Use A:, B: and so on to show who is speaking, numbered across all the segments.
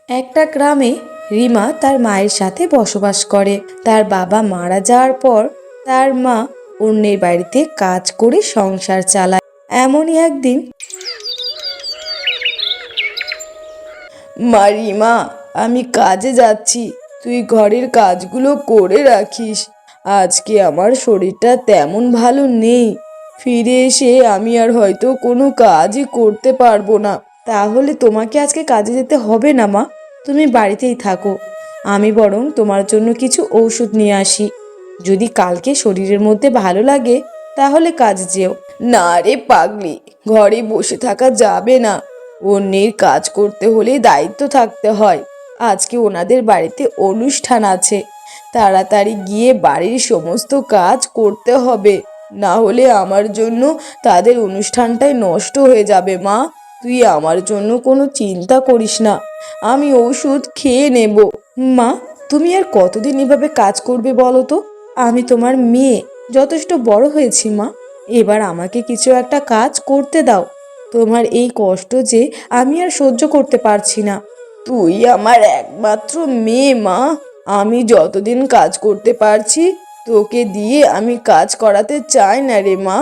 A: একটা গ্রামে রিমা তার মায়ের সাথে বসবাস করে। তার বাবা মারা যাওয়ার পর তার মা অন্যের বাড়িতে কাজ করে সংসার চালায়। এমনই একদিন, মা রিমা, আমি কাজে যাচ্ছি, তুই ঘরের কাজগুলো করে রাখিস। আজকে আমার শরীরটা তেমন ভালো নেই, ফিরে এসে আমি আর হয়তো কোনো কাজই করতে পারবো না। তাহলে তোমাকে আজকে কাজে যেতে হবে না মা, তুমি বাড়িতেই থাকো। আমি বরং তোমার জন্য কিছু ঔষধ নিয়ে আসি। যদি কালকে শরীরের মধ্যে ভালো লাগে তাহলে কাজে যেও। না রে পাগলি, ঘরে বসে থাকা যাবে না। অন্যের কাজ করতে হলে দায়িত্ব থাকতে হয়। আজকে ওনাদের বাড়িতে অনুষ্ঠান আছে, তাড়াতাড়ি গিয়ে বাড়ির সমস্ত কাজ করতে হবে, না হলে আমার জন্য তাদের অনুষ্ঠানটাই নষ্ট হয়ে যাবে। মা, তুই আমার জন্য কোনো চিন্তা করিস না, আমি ওষুধ খেয়ে নেব। মা, তুমি আর কতদিন এভাবে কাজ করবে বলো তো? আমি তোমার মেয়ে, যথেষ্ট বড় হয়েছি মা, এবার আমাকে কিছু একটা কাজ করতে দাও। তোমার এই কষ্ট যে আমি আর সহ্য করতে পারছি না। তুই আমার একমাত্র মেয়ে মা, আমি যতদিন কাজ করতে পারছি তোকে দিয়ে আমি কাজ করাতে চাই না রে মা।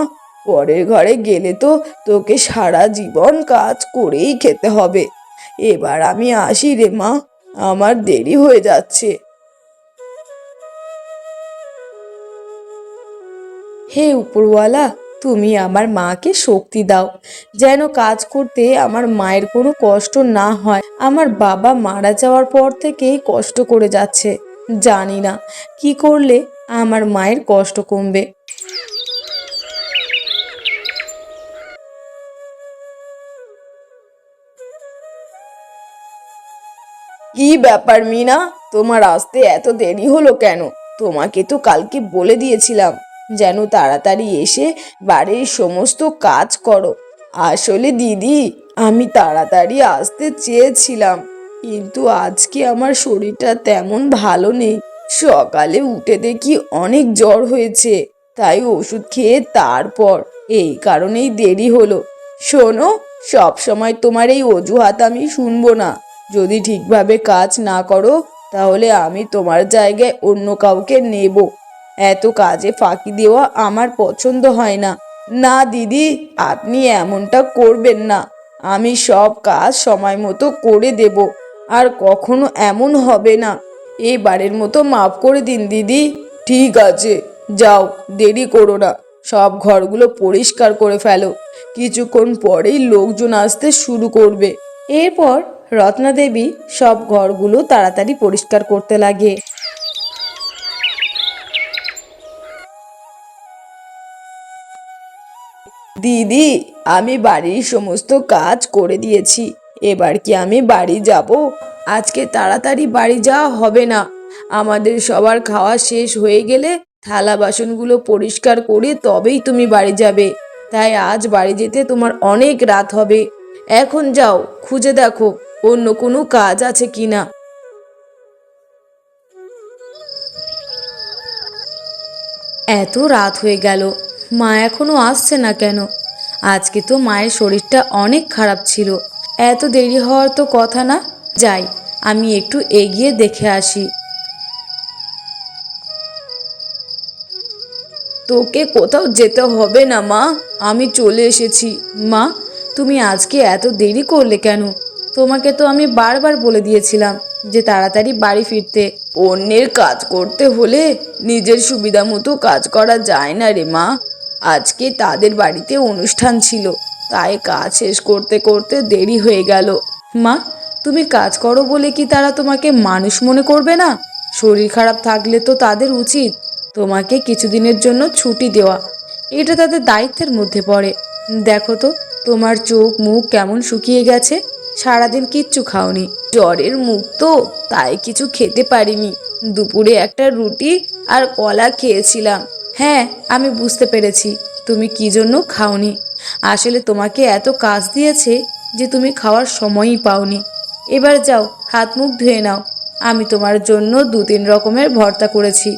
A: পরের ঘরে গেলে তো তোকে সারা জীবন কাজ করেই খেতে হবে। এবার আমি আসি রে মা, আমার দেরি হয়ে যাচ্ছে। হে উপরওয়ালা, তুমি আমার মাকে শক্তি দাও, যেন কাজ করতে আমার মায়ের কোনো কষ্ট না হয়। আমার বাবা মারা যাওয়ার পর থেকেই কষ্ট করে যাচ্ছে, জানি না কি করলে আমার মায়ের কষ্ট কমবে। কি ব্যাপার মিনা, তোমার আসতে এত দেরি হলো কেন? তোমাকে তো কালকে বলে দিয়েছিলাম যেন তাড়াতাড়ি এসে বাড়ির সমস্ত কাজ করো। আসলে দিদি, আমি তাড়াতাড়ি আসতে চেয়েছিলাম, কিন্তু আজকে আমার শরীরটা তেমন ভালো নেই। সকালে উঠে দেখি অনেক জ্বর হয়েছে, তাই ওষুধ খেয়ে তারপর এই কারণেই দেরি হলো। শোনো, সব সময় তোমার এই অজুহাত আমি শুনবো না। যদি ঠিকভাবে কাজ না করো তাহলে আমি তোমার জায়গায় অন্য কাউকে নেব। এত কাজে ফাঁকি দেওয়া আমার পছন্দ হয় না। না দিদি, আপনি এমনটা করবেন না, আমি সব কাজ সময় মতো করে দেব, আর কখনো এমন হবে না। এবারের মতো মাফ করে দিন দিদি। ঠিক আছে, যাও, দেরি করো না, সব ঘরগুলো পরিষ্কার করে ফেলো, কিছুক্ষণ পরেই লোকজন আসতে শুরু করবে। এরপর রত্না দেবী সব ঘরগুলো তাড়াতাড়ি পরিষ্কার করতে লাগে। দিদি, আমি বাড়ির সমস্ত কাজ করে দিয়েছি, এবার কি আমি বাড়ি যাব? আজকে তাড়াতাড়ি বাড়ি যাওয়া হবে না, আমাদের সবার খাওয়া শেষ হয়ে গেলে থালা বাসনগুলো পরিষ্কার করে তবেই তুমি বাড়ি যাবে। তাই আজ বাড়ি যেতে তোমার অনেক রাত হবে। এখন যাও, খুঁজে দেখো অন্য কোনো কাজ আছে কিনা। এত রাত হয়ে গেল, মা এখনো আসছে না কেন? আজকে তো মায়ের শরীরটা অনেক খারাপ ছিল, এত দেরি হওয়ার তো কথা না। যাই, আমি একটু এগিয়ে দেখে আসি। তোকে কোথাও যেতে হবে না মা, আমি চলে এসেছি। মা, তুমি আজকে এত দেরি করলে কেন? তোমাকে তো আমি বারবার বলে দিয়েছিলাম যে তাড়াতাড়ি বাড়ি ফিরতে। অন্যের কাজ করতে হলে নিজের সুবিধা মতো কাজ করা যায় না রে মা। আজকে তাদের বাড়িতে অনুষ্ঠান ছিল, তাই কাজ শেষ করতে করতে দেরি হয়ে গেল। মা, তুমি কাজ করো বলে কি তারা তোমাকে মানুষ মনে করবে না? শরীর খারাপ থাকলে তো তাদের উচিত তোমাকে কিছুদিনের জন্য ছুটি দেওয়া, এটা তাদের দায়িত্বের মধ্যে পড়ে। দেখো তো, তোমার চোখ মুখ কেমন শুকিয়ে গেছে, সারাদিন কিচ্ছু খাওনি। জ্বরের মুখ তো, তাই কিছু খেতে পারিনি। দুপুরে একটা রুটি আর কলা খেয়েছিলাম। হ্যাঁ, আমি বুঝতে পেরেছি তুমি কি জন্য খাওনি। আসলে তোমাকে এত কাজ দিয়েছে যে তুমি খাওয়ার সময়ই পাওনি। এবার যাও, হাত মুখ ধুয়ে নাও, আমি তোমার জন্য 2-3 রকমের ভর্তা করেছি।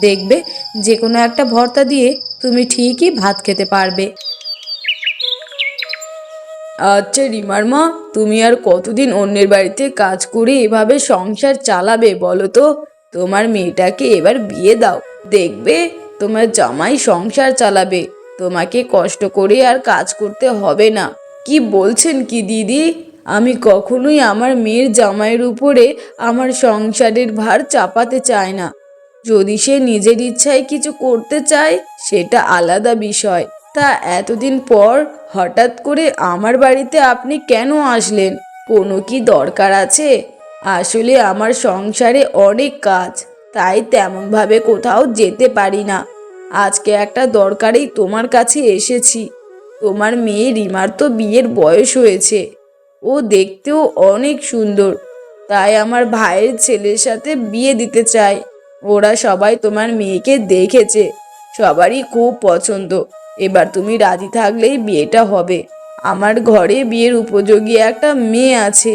A: দেখবে যে কোনো একটা ভর্তা দিয়ে তুমি ঠিকই ভাত খেতে পারবে। আচ্ছা রিমার মা, তুমি আর কতদিন অন্যের বাড়িতে কাজ করে এভাবে সংসার চালাবে বলো তো? তোমার মেয়েটাকে এবার বিয়ে দাও, দেখবে তোমার জামাই সংসার চালাবে, তোমাকে কষ্ট করে আর কাজ করতে হবে না। কি বলছেন কি দিদি? আমি কখনোই আমার মেয়ের জামাইয়ের উপরে আমার সংসারের ভার চাপাতে চাই না। যদি সে নিজের ইচ্ছায় কিছু করতে চায় সেটা আলাদা বিষয়। তা এতদিন পর হঠাৎ করে আমার বাড়িতে আপনি কেন আসলেন? কোনো কি দরকার আছে? আসলে আমার সংসারে অনেক কাজ, তাই তেমনভাবে কোথাও যেতে পারি না। আজকে একটা দরকারেই তোমার কাছে এসেছি। তোমার মেয়ে রিমার তো বিয়ের বয়স হয়েছে, ও দেখতেও অনেক সুন্দর, তাই আমার ভাইয়ের ছেলের সাথে বিয়ে দিতে চাই। ওরা সবাই তোমার মেয়েকে দেখেছে, সবারই খুব পছন্দ। এবার তুমি রাজি থাকলেই বিয়েটা হবে। আমার ঘরে বিয়ের উপযোগী একটা মেয়ে আছে,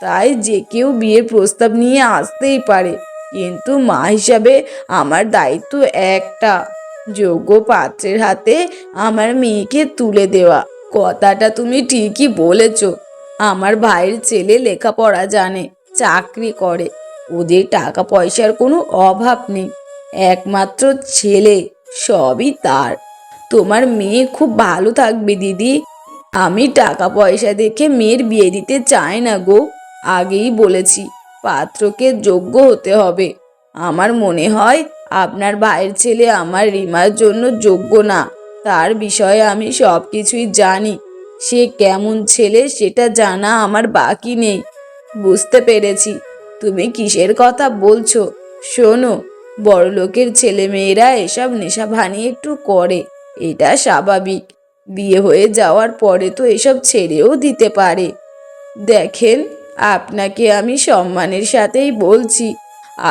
A: তাই যে কেউ বিয়ের প্রস্তাব নিয়ে আসতেই পারে। কিন্তু মা হিসাবে আমার দায়িত্ব একটা, যোগ্য পাত্রের হাতে আমার মেয়েকে তুলে দেওয়া। কথাটা তুমি ঠিকই বলেছ। আমার ভাইয়ের ছেলে লেখাপড়া জানে, চাকরি করে, ওদের টাকা পয়সার কোনো অভাব নেই। একমাত্র ছেলে, সবই তার। তোমার মেয়ে খুব ভালো থাকবে দিদি। আমি টাকা পয়সা দেখে মেয়ের বিয়ে দিতে চাই না গো। আগেই বলেছি, পাত্রকে যোগ্য হতে হবে। আমার মনে হয় আপনার ভাইয়ের ছেলে আমার রিমার জন্য যোগ্য না। তার বিষয়ে আমি সব কিছুই জানি। সে কেমন ছেলে সেটা জানা আমার বাকি নেই। বুঝতে পেরেছি তুমি কিসের কথা বলছো। শোনো, বড়লোকের ছেলেমেয়েরা এসব নেশাভানি একটু করে, এটা স্বাভাবিক। বিয়ে হয়ে যাওয়ার পরে তো এসব ছেড়েও দিতে পারে। দেখেন, আপনাকে আমি সম্মানের সাথেই বলছি,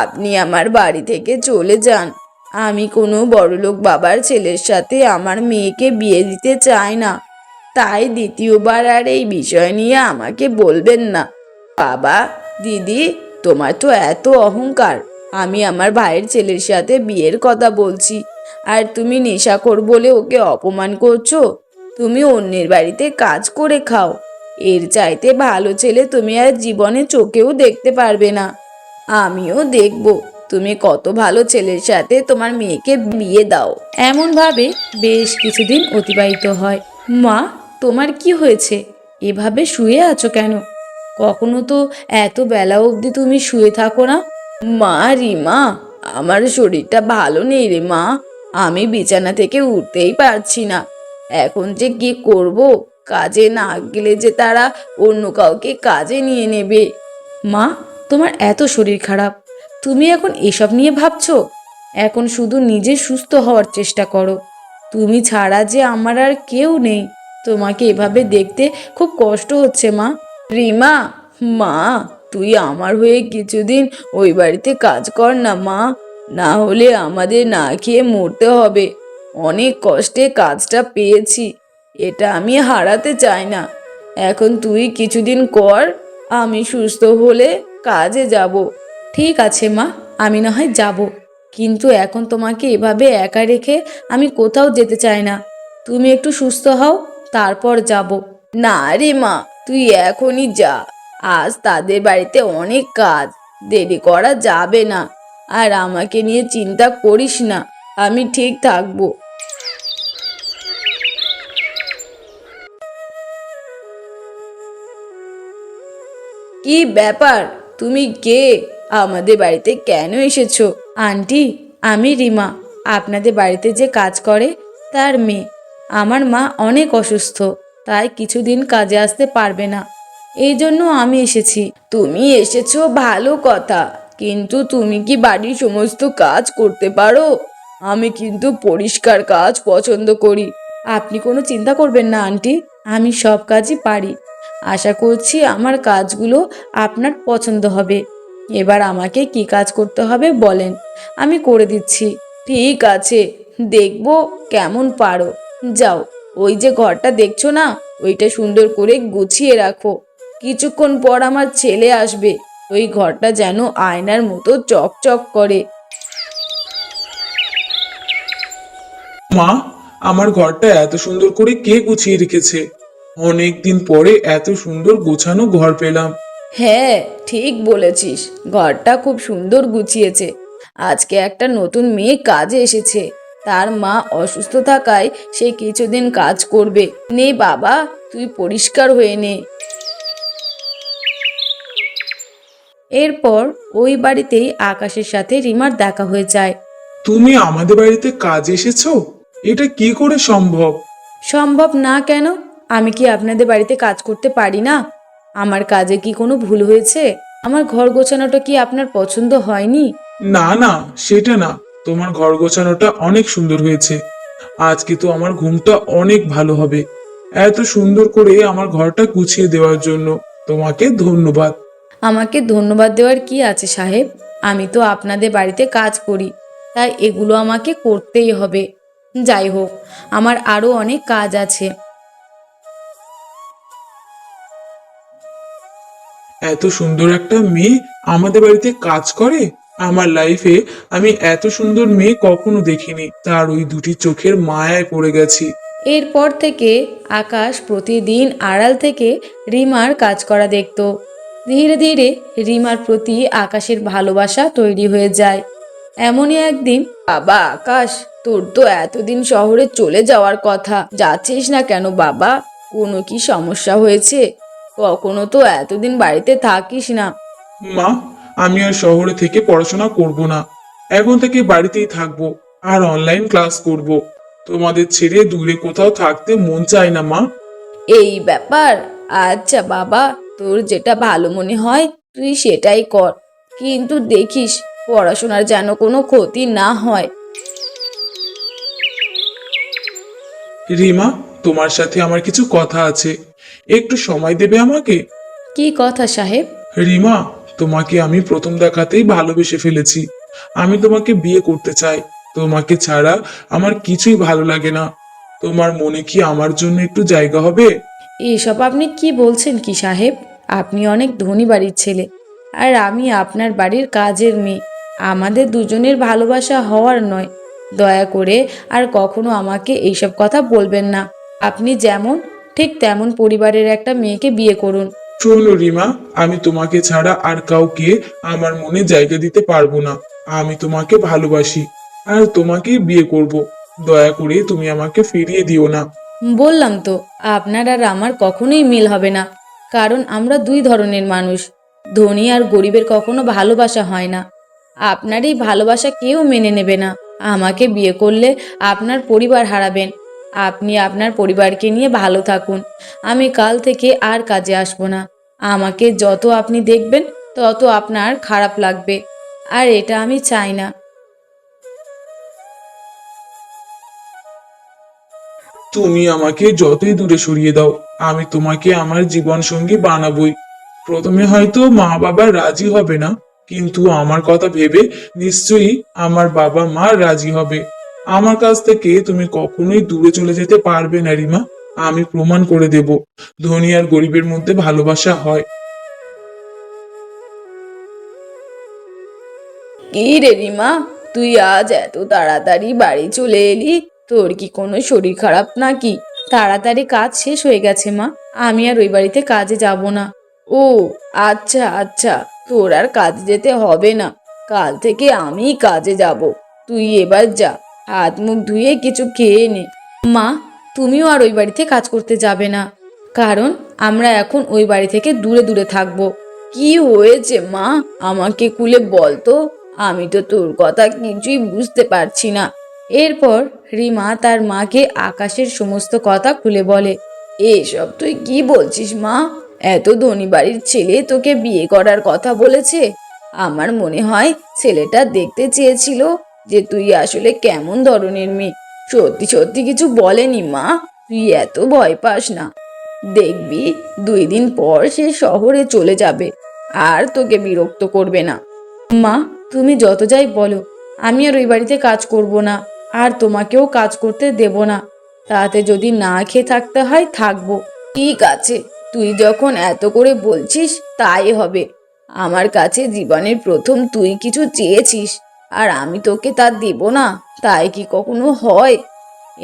A: আপনি আমার বাড়ি থেকে চলে যান। আমি কোনো বড়লোক বাবার ছেলের সাথে আমার মেয়েকে বিয়ে দিতে চাই না। তাই দ্বিতীয়বার আর এই বিষয় নিয়ে আমাকে বলবেন না। বাবা, দিদি, তোমার তো এত অহংকার। আমি আমার ভাইয়ের ছেলের সাথে বিয়ের কথা বলছি, আর তুমি নেশাখোর বলে ওকে অপমান করছো। তুমি অন্যের বাড়িতে কাজ করে খাও, এর চাইতে ভালো ছেলে তুমি আর জীবনে চোখেও দেখতে পারবে না। আমিও দেখব তুমি কত ভালো ছেলের সাথে তোমার মেয়েকে বিয়ে দাও। এমনভাবে বেশ কিছুদিন অতিবাহিত হয়। মা, তোমার কি হয়েছে? এভাবে শুয়ে আছো কেন? কখনো তো এত বেলা অবধি তুমি শুয়ে থাকো না। মা, রিমা, আমার শরীরটা ভালো নেই রে মা। আমি বিছানা থেকে উঠতেই পারছি না। এখন যে কি করব, কাজে না গেলে যে তারা অন্য কাউকে কাজে নিয়ে নেবে। মা, তোমার এত শরীর খারাপ, তুমি এখন এসব নিয়ে ভাবছো? এখন শুধু নিজে সুস্থ হওয়ার চেষ্টা করো। তুমি ছাড়া যে আমার আর কেউ নেই। তোমাকে এভাবে দেখতে খুব কষ্ট হচ্ছে মা। রিমা, মা, তুই আমার হয়ে কিছুদিন ওই বাড়িতে কাজ কর না মা, না হলে আমাদের না খেয়ে মরতে হবে। অনেক কষ্টে কাজটা পেয়েছি, এটা আমি হারাতে চাই না। এখন তুই কিছুদিন কর, আমি সুস্থ হলে কাজে যাব। ঠিক আছে মা, আমি না হয় যাব, কিন্তু এখন তোমাকে এভাবে একা রেখে আমি কোথাও যেতে চাই না। তুমি একটু সুস্থ হও, তারপর যাব। না রে মা, তুই এখনই যা। আজ তাদের বাড়িতে অনেক কাজ, দেরি করা যাবে না। আর আমাকে নিয়ে চিন্তা করিস না, আমি ঠিক থাকবো। কি ব্যাপার? তুমি কে? আমাদের বাড়িতে কেন এসেছো? আন্টি, আমি রিমা, আপনাদের বাড়িতে যে কাজ করে তার মেয়ে। আমার মা অনেক অসুস্থ, তাই কিছুদিন কাজে আসতে পারবে না, এই জন্য আমি এসেছি। তুমি এসেছো ভালো কথা, কিন্তু তুমি কি বাড়ির সমস্ত কাজ করতে পারো? আমি কিন্তু পরিষ্কার কাজ পছন্দ করি। আপনি কোনো চিন্তা করবেন না আন্টি, আমি সব কাজই পারি। আশা করছি আমার কাজগুলো আপনার পছন্দ হবে। এবার আমাকে কি কাজ করতে হবে বলেন, আমি করে দিচ্ছি। ঠিক আছে, দেখবো কেমন পারো। যাও, ওই যে ঘরটা দেখছো না, ওইটা সুন্দর করে গুছিয়ে রাখো। কিছুক্ষণ পর আমার ছেলে আসবে, ওই ঘরটা যেন আয়নার মতো চকচক করে।
B: মা, আমার ঘরটা এত সুন্দর করে কে গুছিয়ে রেখেছে? অনেকদিন পরে এত সুন্দর গোছানো ঘর পেলাম।
A: হ্যাঁ, ঠিক বলেছিস। ঘরটা খুব সুন্দর গুছিয়েছে। আজকে একটা নতুন মেয়ে কাজে এসেছে। তার মা অসুস্থ থাকায় সে কিছুদিন কাজ করবে। নে বাবা, তুই পরিষ্কার হয়ে নে। এরপর ওই বাড়িতেই আকাশের সাথে রিমার দেখা হয়ে যায়।
B: তুমি আমাদের বাড়িতে কাজ এসেছো? এটা কি করে সম্ভব?
A: সম্ভব না কেন? আমি কি আপনাদের বাড়িতে কাজ করতে পারি না? আমার কাজে কি কোনো ভুল হয়েছে? আমার ঘর গোছানোটা কি আপনার পছন্দ হয়নি?
B: না না, সেটা না। তোমার ঘর গোছানোটা অনেক সুন্দর হয়েছে। আজকে তো আমার ঘুমটা অনেক ভালো হবে। এত সুন্দর করে আমার ঘরটা গুছিয়ে দেওয়ার জন্য তোমাকে ধন্যবাদ।
A: আমাকে ধন্যবাদ দেওয়ার কি আছে সাহেব? আমি তো আপনাদের বাড়িতে কাজ করি, তাই এগুলো আমাকে করতেই হবে। যাই হোক, আমার আরও অনেক কাজ আছে।
B: এত সুন্দর একটা মেয়ে আমাদের বাড়িতে কাজ করে? আমার লাইফে আমি এত সুন্দর মেয়ে কখনো দেখিনি। তার ওই দুটি চোখের মায়ায় পড়ে গেছি।
A: এরপর থেকে আকাশ প্রতিদিন আড়াল থেকে রিমার কাজ করা দেখত। ধীরে ধীরে রিমার প্রতি আকাশের ভালোবাসা তৈরি হয়ে যায়। এমনই একদিন, বাবা আকাশ, তোর তো এতদিন শহরে চলে যাওয়ার কথা, যাচ্ছিস না কেন বাবা? কোনো কি সমস্যা হয়েছে? কখনো তো এতদিন বাড়িতে থাকিস না।
B: মা, আমি আর শহরে থেকে পড়াশোনা করব না। এখন থেকে বাড়িতেই থাকবো আর অনলাইন ক্লাস করব। তোমাদের ছেড়ে দূরে কোথাও থাকতে মন চায় না মা।
A: এই ব্যাপার। আচ্ছা বাবা, তোর যেটা ভালো মনে হয় তুই সেটাই কর, কিন্তু দেখিস পড়াশোনার যেন কোনো ক্ষতি না হয়।
B: রিমা, তোমার সাথে আমার কিছু কথা আছে। একটু সময় দেবে আমাকে?
A: কি কথা সাহেব?
B: রিমা, তোমাকে আমি প্রথম দেখাতেই ভালোবেসে ফেলেছি। আমি তোমাকে বিয়ে করতে চাই। তোমাকে ছাড়া আমার কিছুই ভালো লাগে না। তোমার মনে কি আমার জন্য একটু জায়গা হবে?
A: এসব আপনি কি বলছেন কি সাহেব? আপনি অনেক ধনী বাড়ির ছেলে, আর আমি আপনার বাড়ির কাজের মেয়ে। আমাদের দুজনের ভালোবাসা হওয়ার নয়। দয়া করে আর কখনো আমাকে এইসব কথা বলবেন না। আপনি যেমন, ঠিক তেমন পরিবারের একটা মেয়েকে বিয়ে করুন।
B: শোনো রিমা, আমি তোমাকে ছাড়া আর কাউকে আমার মনে জায়গা দিতে পারবো না। আমি তোমাকে ভালোবাসি আর তোমাকেই বিয়ে করব। দয়া করে তুমি আমাকে ফিরিয়ে দিও না।
A: বললাম তো, আপনার আর আমার কখনোই মিল হবে না। কারণ আমরা দুই ধরনের মানুষ। ধনী আর গরিবের কখনো ভালোবাসা হয় না। আপনার এই ভালোবাসা কেউ মেনে নেবে না। আমাকে বিয়ে করলে আপনার পরিবার হারাবেন। আপনি আপনার পরিবারকে নিয়ে ভালো থাকুন। আমি কাল থেকে আর কাজে আসবো না। আমাকে যত আপনি দেখবেন তত আপনার খারাপ লাগবে, আর এটা আমি চাই না।
B: তুমি আমাকে যতই দূরে সরিয়ে দাও, আমি তোমাকে আমার জীবন সঙ্গী বানাবই। প্রথমে হয়তো মা বাবা রাজি হবে না, কিন্তু আমার কথা ভেবে নিশ্চয়ই আমার বাবা মা রাজি হবে। আমার কাছ থেকে তুমি কখনোই দূরে চলে যেতে পারবে না রিমা। আমি প্রমাণ করে দেব ধনী আর গরিবের মধ্যে ভালোবাসা হয়।
A: কি রে রিমা, তুই আজ এত তাড়াতাড়ি বাড়ি চলে এলি? তোর কি কোনো শরীর খারাপ নাকি? তাড়াতাড়ি কাজ শেষ হয়ে গেছে মা। আমি আর ওই বাড়িতে কাজে যাব না। ও আচ্ছা আচ্ছা, তোর আর কাজে যেতে হবে না। কাল থেকে আমি কাজে যাব। তুই এবার যা, হাত মুখ ধুয়ে কিছু খেয়ে নে। মা, তুমিও আর ওই বাড়িতে কাজ করতে যাবে না, কারণ আমরা এখন ওই বাড়ি থেকে দূরে দূরে থাকবো। কি হয়েছে মা, আমাকে খুলে বল তো। আমি তো তোর কথা কিছুই বুঝতে পারছি না। এরপর রিমা তার মাকে আকাশের সমস্ত কথা খুলে বলে। এসব তুই কি বলছিস মা? এত ধনী বাড়ির ছেলে তোকে বিয়ে করার কথা বলেছে? আমার মনে হয় ছেলেটা দেখতে চেয়েছিল যে তুই আসলে কেমন ধরনের মেয়ে। সত্যি সত্যি কিছু বলেনি মা। তুই এত ভয় পাস না। দেখবি 2 দিন পর সে শহরে চলে যাবে, আর তোকে বিরক্ত করবে না। মা, তুমি যত যাই বলো, আমি আর ওই বাড়িতে কাজ করব না, আর তোমাকেও কাজ করতে দেব না। তাতে যদি না খেয়ে থাকতে হয় থাকবো। ঠিক আছে, তুই যখন এত করে বলছিস তাই হবে। আমার কাছে জীবনের প্রথম তুই কিছু চেয়েছিস, আর আমি তোকে তা দেব না, তাই কি কখনো হয়?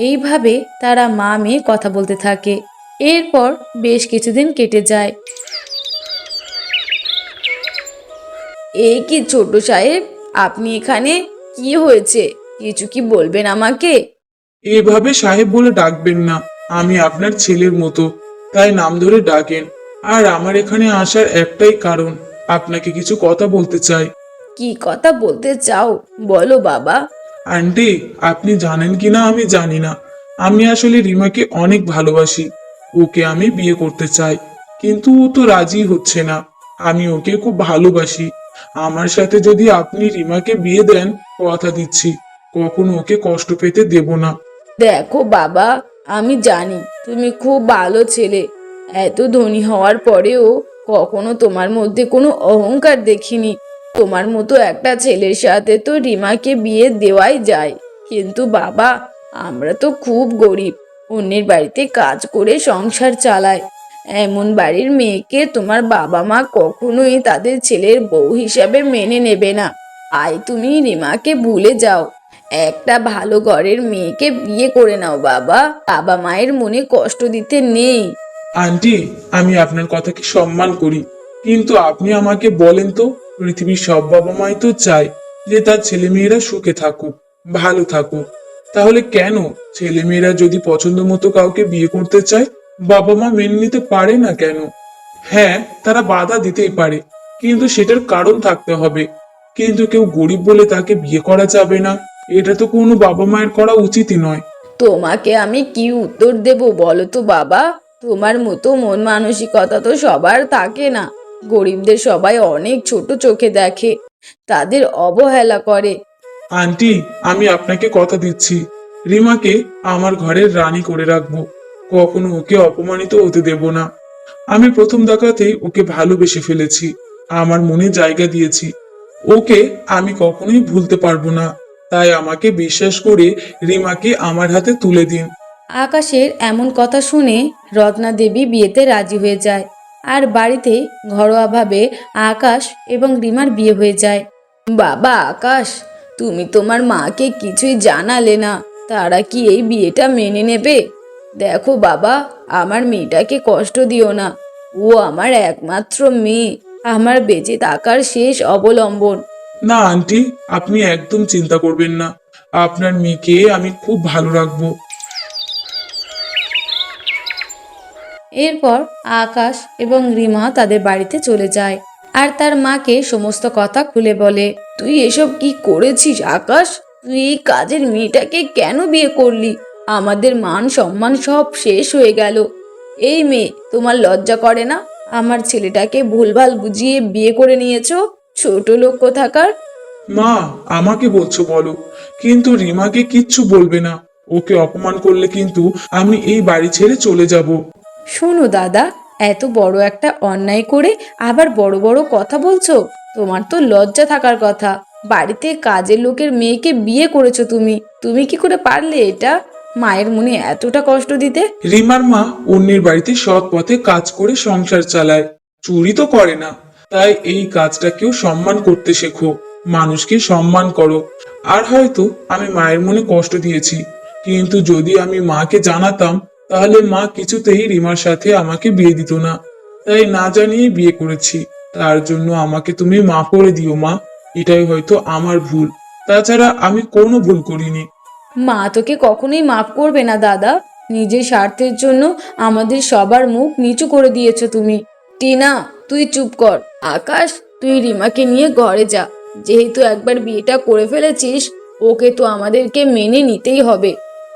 A: এইভাবে তারা মা মেয়ে কথা বলতে থাকে।
C: এরপর বেশ কিছুদিন কেটে যায়।
A: এই কি ছোট সাহেব, আপনি এখানে? কি হয়েছে, কিছু কি বলবেন আমাকে?
B: এভাবে সাহেব বলে ডাকবেন না। আমি আপনার ছেলের মতো, তাই নাম ধরে ডাকেন। আর আমার এখানে আসার একটাই কারণ, আপনাকে কিছু কথা বলতে চাই।
A: কি কথা বলতে চাও, বলো বাবা।
B: আন্টি, আপনি জানেন কিনা আমি জানি না, আমি আসলে রিমাকে অনেক ভালোবাসি। ওকে আমি বিয়ে করতে চাই, কিন্তু ও তো রাজি হচ্ছে না। আমি ওকে খুব ভালোবাসি। আমার সাথে যদি আপনি রিমাকে বিয়ে দেন, কথা দিচ্ছি কখনো ওকে কষ্ট পেতে দেব না।
A: দেখো বাবা, আমি জানি তুমি খুব ভালো ছেলে। এত ধনী হওয়ার পরেও কখনো তোমার মধ্যে কোনো অহংকার দেখিনি। তোমার মতো একটা ছেলের সাথে তো রিমাকে বিয়ে দেওয়াই যায়। কিন্তু বাবা, আমরা তো খুব গরিব, অন্যের বাড়িতে কাজ করে সংসার চালায়। এমন বাড়ির মেয়েকে তোমার বাবা মা কখনোই তাদের ছেলের বউ হিসাবে মেনে নেবে না। আয়, তুমি রিমাকে ভুলে যাও, একটা ভালো ঘরের মেয়েকে বিয়ে করে নাও বাবা। বাবা মায়ের মনে কষ্ট দিতে নেই।
B: আন্টি, আমি আপনার কথাকে সম্মান করি, কিন্তু আপনি আমাকে বলেন তো, পৃথিবীর সব বাবা মাই তো চায় যে তার ছেলেমেয়েরা সুখে থাকুক, ভালো থাকুক। তাহলে কেন ছেলেমেয়েরা যদি পছন্দ মতো কাউকে বিয়ে করতে চায়, বাবা মা মেনে নিতে পারে না কেন? হ্যাঁ, তারা বাধা দিতেই পারে, কিন্তু সেটার কারণ থাকতে হবে। কিন্তু কেউ গরিব বলে তাকে বিয়ে করা যাবে না, এটা তো কোনো বাবা মায়ের করা উচিতই নয়।
A: তোমাকে আমি কি উত্তর দেব বলো তো বাবা? তোমার মতো মন মানসিকতা তো সবার থাকে না। গরিবদের সবাই অনেক ছোট চোখে দেখে, তাদের অবহেলা করে।
B: আন্টি, আমি আপনাকে কথা দিচ্ছি, রিমাকে আমার ঘরের রানী করে রাখবো। কখনো ওকে অপমানিত হতে দেব না। আমি প্রথম দেখাতেই ওকে ভালোবেসে ফেলেছি, আমার মনে জায়গা দিয়েছি। ওকে আমি কখনোই ভুলতে পারবো না। তাই আমাকে বিশ্বাস করে রিমাকে আমার হাতে তুলে দিন।
C: আকাশের এমন কথা শুনে রত্না দেবী বিয়েতে রাজি হয়ে যায়। আর বাড়িতে ঘরোয়াভাবে আকাশ এবং রিমার বিয়ে হয়ে যায়।
A: বাবা আকাশ, তুমি তোমার মাকে কিছুই জানালে না, তারা কি এই বিয়েটা মেনে নেবে? দেখো বাবা, আমার মেয়েটাকে কষ্ট দিও না। ও আমার একমাত্র মেয়ে, আমার বেঁচে থাকার শেষ অবলম্বন।
B: না আন্টি, আপনি একদম চিন্তা করবেন না, আপনার মেয়েকে আমি খুব ভালো রাখবো।
C: এরপর আকাশ এবং রিমা তাদের বাড়িতে চলে যায় আর তার মাকে সমস্ত কথা খুলে বলে।
A: তুই এসব কি করেছিস আকাশ? তুই এই কাজের মেয়েটাকে কেন বিয়ে করলি? আমাদের মান সম্মান সব শেষ হয়ে গেল। এই মেয়ে, তোমার লজ্জা করে না? আমার ছেলেটাকে ভুলভাল বুঝিয়ে বিয়ে করে নিয়েছো, ছোট লোক কোথাকার।
B: মা, আমাকে বলছো বলো, কিন্তু রিমাকে কিচ্ছু বলবে না। ওকে অপমান করলে কিন্তু আমি এই বাড়ি ছেড়ে চলে যাব।
C: শোনো দাদা, এত বড় একটা অন্যায় করে আবার বড় বড় কথা বলছো? তোমার তো লজ্জা থাকার কথা। বাড়িতে কাজের লোকের মেয়েকে বিয়ে করেছো তুমি। তুমি কি করে পারলে এটা মায়ের মনে এতটা কষ্ট দিতে?
B: রিমার মা অন্যের বাড়িতে সৎ পথে কাজ করে সংসার চালায়, চুরি তো করে না। তাই এই কাজটাকেও সম্মান করতে শেখো, মানুষকে সম্মান করো। আর হয়তো আমি মায়ের মনে কষ্ট দিয়েছি, কিন্তু যদি আমি মাকে জানাতাম, তাহলে মা কিছুতেই রিমার সাথে আমাকে বিয়ে দিত না। তাই না জানিয়ে বিয়ে করেছি। তার জন্য আমাকে তুমি মাফ করে দিও মা, এটাই হয়তো আমার ভুল। তাছাড়া আমি কোনো ভুল করিনি।
C: মা তোকে কখনোই মাফ করবে না দাদা। নিজের স্বার্থের জন্য আমাদের সবার মুখ নিচু করে দিয়েছো তুমি।
A: টিনা, তুই চুপ কর। আকাশ, তুই রিমাকে নিয়ে ঘরে যা। যেহেতু একবার বিয়েটা করে ফেলেছিস, ওকে তো আমাদেরকে মেনে নিতেই হবে।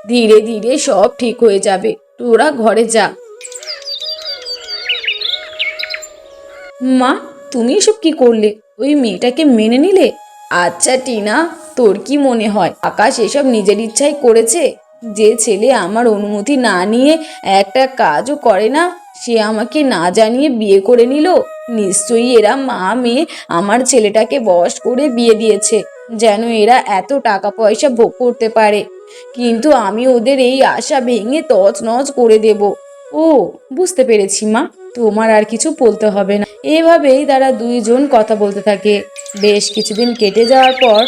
A: ধীরে ধীরে সব ঠিক হয়ে যাবে, তোরা ঘরে যা।
C: মা, তুমি এসব কি করলে? ওই মেয়েটাকে মেনে নিলে?
A: আচ্ছা টিনা, তোর কি মনে হয় আকাশ এসব নিজের ইচ্ছায় করেছে? যে ছেলে আমার অনুমতি না নিয়ে একটা কাজও করে না, সে আমাকে না জানিয়ে বিয়ে করে নিল। নিশ্চয়ই এরা মা মেয়ে আমার ছেলেটাকে বশ করে বিয়ে দিয়েছে, যেন এরা এত টাকা পয়সা ভোগ করতে পারে। কিন্তু আমি ওদের এই আশা ভেঙে তছনছ করে দেব।
C: ও, বুঝতে পেরেছি মা, তোমার আর কিছু বলতে হবে না। এভাবেই তারা দুইজন কথা বলতে থাকে। বেশ কিছুদিন কেটে যাওয়ার পর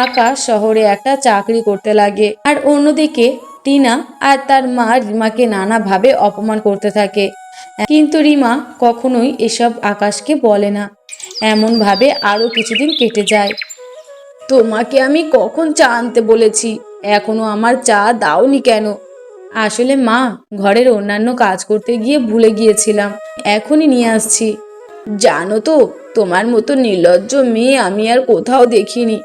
C: আকাশ শহরে একটা চাকরি করতে লাগে আর অন্যদিকে টিনা আর তার মা রিমাকে নানাভাবে অপমান করতে থাকে, কিন্তু রিমা কখনোই এসব আকাশকে বলে না। এমনভাবে আরও কিছুদিন কেটে যায়। তোমাকে আমি কখন চা আনতে বলেছি, এখনো আমার চা দাওনি কেন? আসলে মা, ঘরের অন্যান্য কাজ করতে গিয়ে ভুলে গিয়েছিলাম, এখনই নিয়ে আসছি। জানো তো, তোমার মতো নির্লজ্জ মেয়ে আমি আর কোথাও দেখিনি।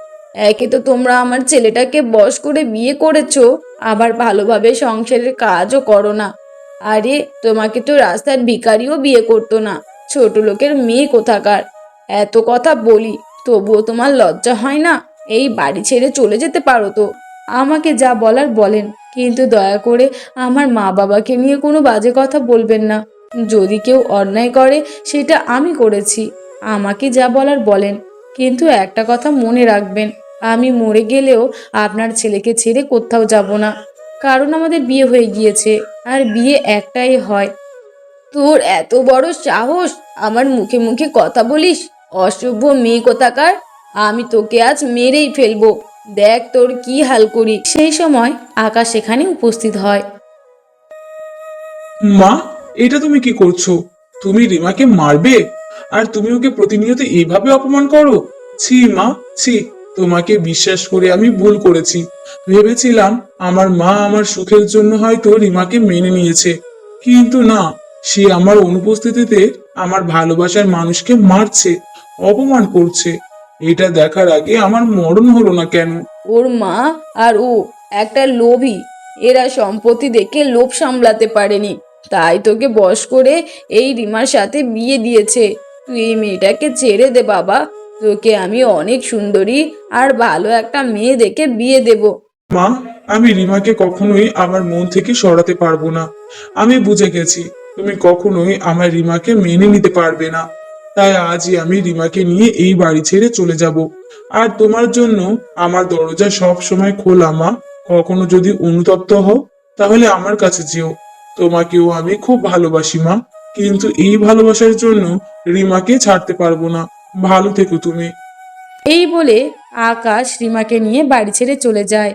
C: একে তো তোমরা আমার ছেলেটাকে বশ করে বিয়ে করেছো, আবার ভালোভাবে সংসারের কাজও করো না। আরে, তোমাকে তো রাস্তার ভিখারিও বিয়ে করতো না, ছোট লোকের মেয়ে কোথাকার। এত কথা বলি, তবুও তোমার লজ্জা হয় না? এই বাড়ি ছেড়ে চলে যেতে পারো তো। আমাকে যা বলার বলেন, কিন্তু দয়া করে আমার মা বাবাকে নিয়ে কোনো বাজে কথা বলবেন না। যদি কেউ অন্যায় করে, সেটা আমি করেছি। আমাকে যা বলার বলেন, কিন্তু একটা কথা মনে রাখবেন, আমি মরে গেলেও আপনার ছেলেকে ছেড়ে কোথাও যাব না। কারণ আমাদের বিয়ে হয়ে গিয়েছে, আর বিয়ে একটাই হয়। তোর এত বড় সাহস, আমার মুখে মুখে কথা বলিস? অসভ্য মেয়ে কোথাকার! আমি তোকে আজ মেরেই ফেলবো, দেখ তোর কি হাল করি। সেই সময় আকাশ সেখানে উপস্থিত হয়।
B: মা, এটা তুমি কি করছো? তুমি রিমাকে মারবে? আর তুমি ওকে প্রতিনিয়ত এইভাবে অপমান করো? ছি মা, ছি। তোমাকে বিশ্বাস করে আমি ভুল করেছি। ভেবেছিলাম আমার মা আমার সুখের জন্য হয়তো রিমাকে মেনে নিয়েছে, কিন্তু না, সে আমার অনুপস্থিতিতে আমার ভালোবাসার মানুষকে মারছে, অপমান করছে। এটা দেখার আগে আমার মরণ হলো না কেন?
C: ওর মা আর ও একটা লোভী। এরা সম্পত্তি দেখে লোভ সামলাতে পারেনি, তাই তোকে বশ করে এই রিমার সাথে বিয়ে দিয়েছে। তুই এই মেয়েটাকে ছেড়ে দে বাবা, তোকে আমি অনেক সুন্দরী আর ভালো একটা মেয়ে দেখে বিয়ে দেব।
B: মা, আমি রিমাকে কখনোই আমার মন থেকে সরাতে পারবো না। আমি বুঝে গেছি তুমি কখনোই আমার রিমাকে মেনে নিতে পারবে না। তাই আজই আমি রিমাকে নিয়ে এই বাড়ি ছেড়ে চলে যাব। আর তোমার জন্য আমার দরজা সব সময় খোলা মা। কখনো যদি অনুতপ্ত হও, তাহলে আমার কাছে যেও। তোমাকেও আমি খুব ভালোবাসি মা, কিন্তু এই ভালোবাসার জন্য রিমাকে ছাড়তে পারবো না। ভালো থেকো তুমি।
C: এই বলে আকাশ রিমাকে নিয়ে বাড়ি ছেড়ে চলে যায়।